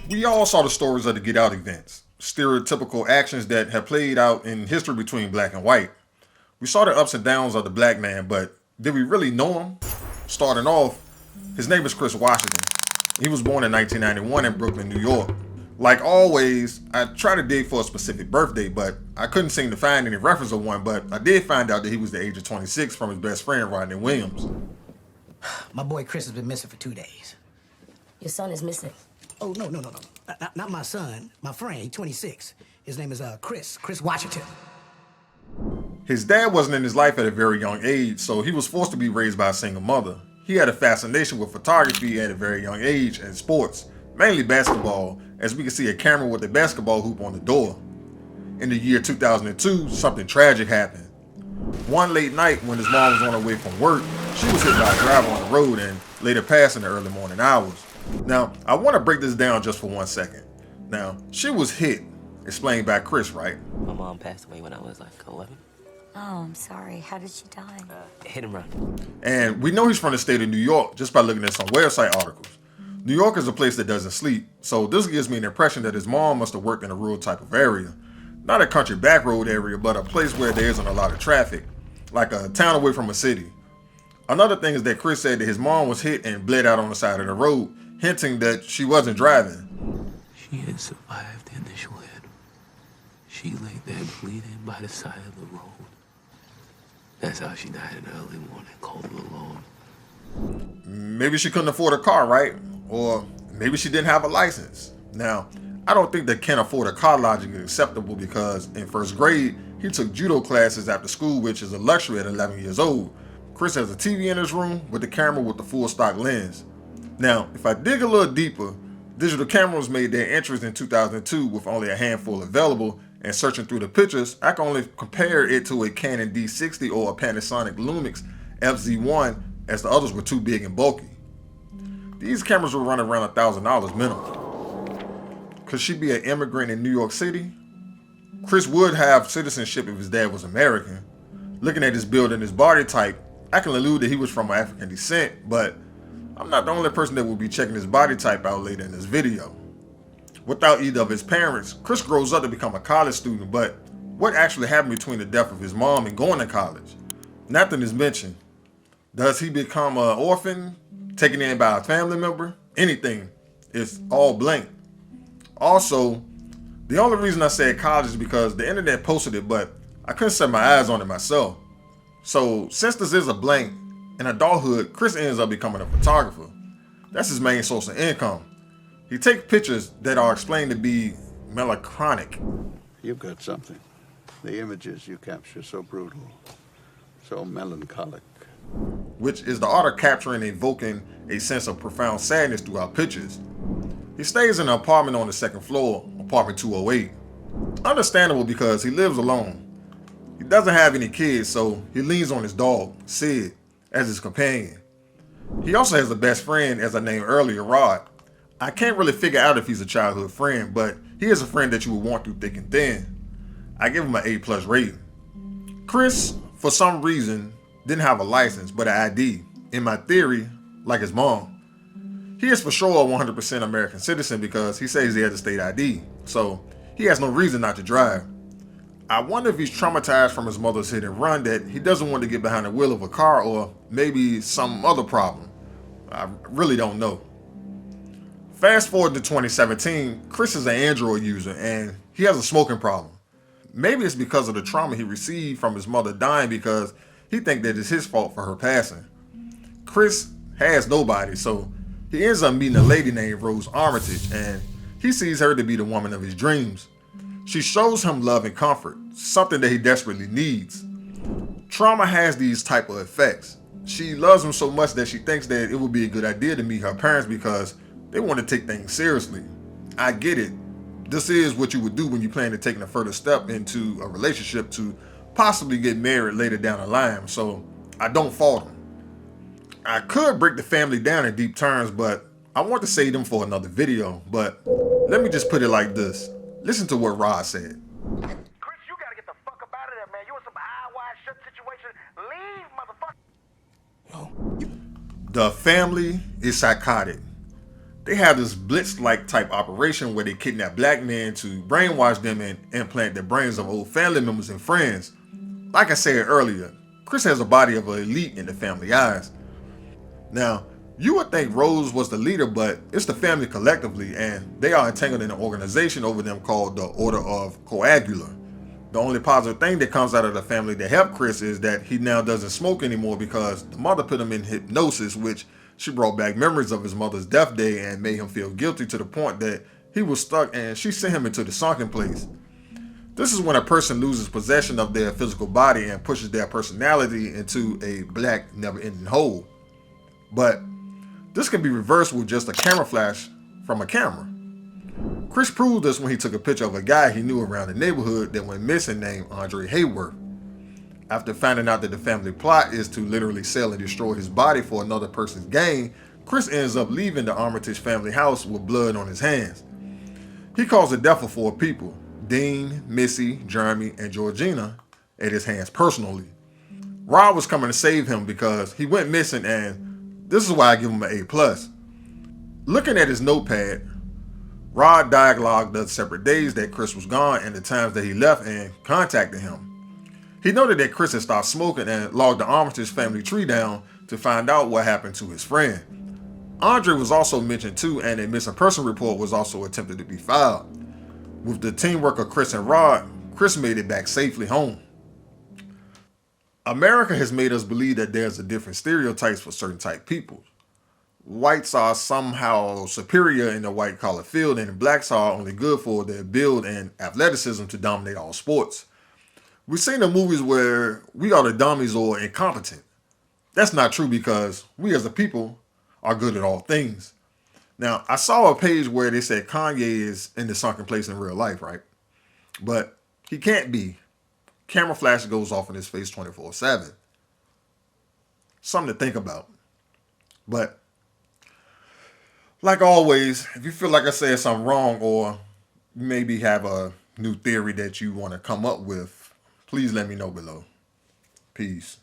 We all saw the stories of the Get Out events, stereotypical actions that have played out in history between black and white. We saw the ups and downs of the black man, but did we really know him? Starting off, his name is Chris Washington. He was born in 1991 in Brooklyn, New York. Like always, I tried to dig for a specific birthday, but I couldn't seem to find any reference of one, but I did find out that he was the age of 26 from his best friend, Rodney Williams. My boy Chris has been missing for 2 days. Your son is missing. Oh, no. Not my son. My friend, he's 26. His name is Chris Washington. His dad wasn't in his life at a very young age, so he was forced to be raised by a single mother. He had a fascination with photography at a very young age and sports, mainly basketball, as we can see a camera with a basketball hoop on the door. In the year 2002, something tragic happened. One late night when his mom was on her way from work, she was hit by a driver on the road and later passed in the early morning hours. Now, I want to break this down just for 1 second. Now, she was hit, explained by Chris, right? My mom passed away when I was like 11. Oh, I'm sorry. How did she die? Hit and run. And we know he's from the state of New York just by looking at some website articles. New York is a place that doesn't sleep, so this gives me an impression that his mom must have worked in a rural type of area. Not a country back road area, but a place where there isn't a lot of traffic, like a town away from a city. Another thing is that Chris said that his mom was hit and bled out on the side of the road, hinting that she wasn't driving. She had survived the initial hit. She lay there bleeding by the side of the road. That's how she died in the early morning, cold alone. Maybe she couldn't afford a car, right? Or maybe she didn't have a license. Now, I don't think that can't afford a car logic is acceptable because in first grade, he took judo classes after school, which is a luxury at 11 years old. Chris has a TV in his room with the camera with the full stock lens. Now, if I dig a little deeper, digital cameras made their entrance in 2002 with only a handful available, and searching through the pictures, I can only compare it to a Canon D60 or a Panasonic Lumix FZ1 as the others were too big and bulky. These cameras were running around $1,000 minimum. Could she be an immigrant in New York City? Chris would have citizenship if his dad was American. Looking at his build and his body type, I can allude that he was from African descent, but I'm not the only person that will be checking his body type out later in this video. Without either of his parents, Chris grows up to become a college student, but what actually happened between the death of his mom and going to college? Nothing is mentioned. Does he become an orphan, taken in by a family member? Anything. It's all blank. Also, the only reason I said college is because the internet posted it, but I couldn't set my eyes on it myself. So, since this is a blank, in adulthood, Chris ends up becoming a photographer. That's his main source of income. He takes pictures that are explained to be melancholic. You've got something. The images you capture so brutal, so melancholic. Which is the art of capturing and evoking a sense of profound sadness through our pictures. He stays in an apartment on the second floor, apartment 208. Understandable because he lives alone. He doesn't have any kids, so he leans on his dog, Sid, as his companion. He also has a best friend, as I named earlier, Rod. I can't really figure out if he's a childhood friend, but he is a friend that you would want through thick and thin. I give him an A+ rating. Chris, for some reason, didn't have a license, but an ID. In my theory, like his mom. He is for sure a 100% American citizen because he says he has a state ID, so he has no reason not to drive. I wonder if he's traumatized from his mother's hit and run that he doesn't want to get behind the wheel of a car or maybe some other problem. I really don't know. Fast forward to 2017, Chris is an Android user and he has a smoking problem. Maybe it's because of the trauma he received from his mother dying because he thinks that it's his fault for her passing. Chris has nobody, so he ends up meeting a lady named Rose Armitage and he sees her to be the woman of his dreams. She shows him love and comfort, something that he desperately needs. Trauma has these type of effects. She loves him so much that she thinks that it would be a good idea to meet her parents because they want to take things seriously. I get it. This is what you would do when you plan to take a further step into a relationship to possibly get married later down the line, so I don't fault him. I could break the family down in deep terms, but I want to save them for another video, but let me just put it like this. Listen to what Rod said. Chris, you gotta get the fuck up out of there, man. You in some high, wide, shut situation. Leave, motherfucker. The family is psychotic. They have this blitz-like type operation where they kidnap black men to brainwash them and implant the brains of old family members and friends. Like I said earlier, Chris has a body of an elite in the family eyes. Now, you would think Rose was the leader, but it's the family collectively, and they are entangled in an organization over them called the Order of Coagula. The only positive thing that comes out of the family that helped Chris is that he now doesn't smoke anymore because the mother put him in hypnosis, which she brought back memories of his mother's death day and made him feel guilty to the point that he was stuck, and she sent him into the sunken place. This is when a person loses possession of their physical body and pushes their personality into a black, never-ending hole. But this can be reversed with just a camera flash from a camera. Chris proved this when he took a picture of a guy he knew around the neighborhood that went missing named Andre Hayworth. After finding out that the family plot is to literally sell and destroy his body for another person's gain, Chris ends up leaving the Armitage family house with blood on his hands. He caused the death of 4 people, Dean, Missy, Jeremy, and Georgina, at his hands personally. Rod was coming to save him because he went missing, and this is why I give him an A+. Looking at his notepad, Rod dialogued the separate days that Chris was gone and the times that he left and contacted him. He noted that Chris had stopped smoking and logged the Armitage family tree down to find out what happened to his friend. Andre was also mentioned too, and a missing person report was also attempted to be filed. With the teamwork of Chris and Rod, Chris made it back safely home. America has made us believe that there's a different stereotypes for certain type people. Whites are somehow superior in the white collar field, and blacks are only good for their build and athleticism to dominate all sports. We've seen the movies where we are the dummies or incompetent. That's not true because we as a people are good at all things. Now, I saw a page where they said Kanye is in the sunken place in real life, right? But he can't be. Camera flash goes off in his face 24/7. Something to think about. But like always, if you feel like I said something wrong or maybe have a new theory that you want to come up with, please let me know below. Peace.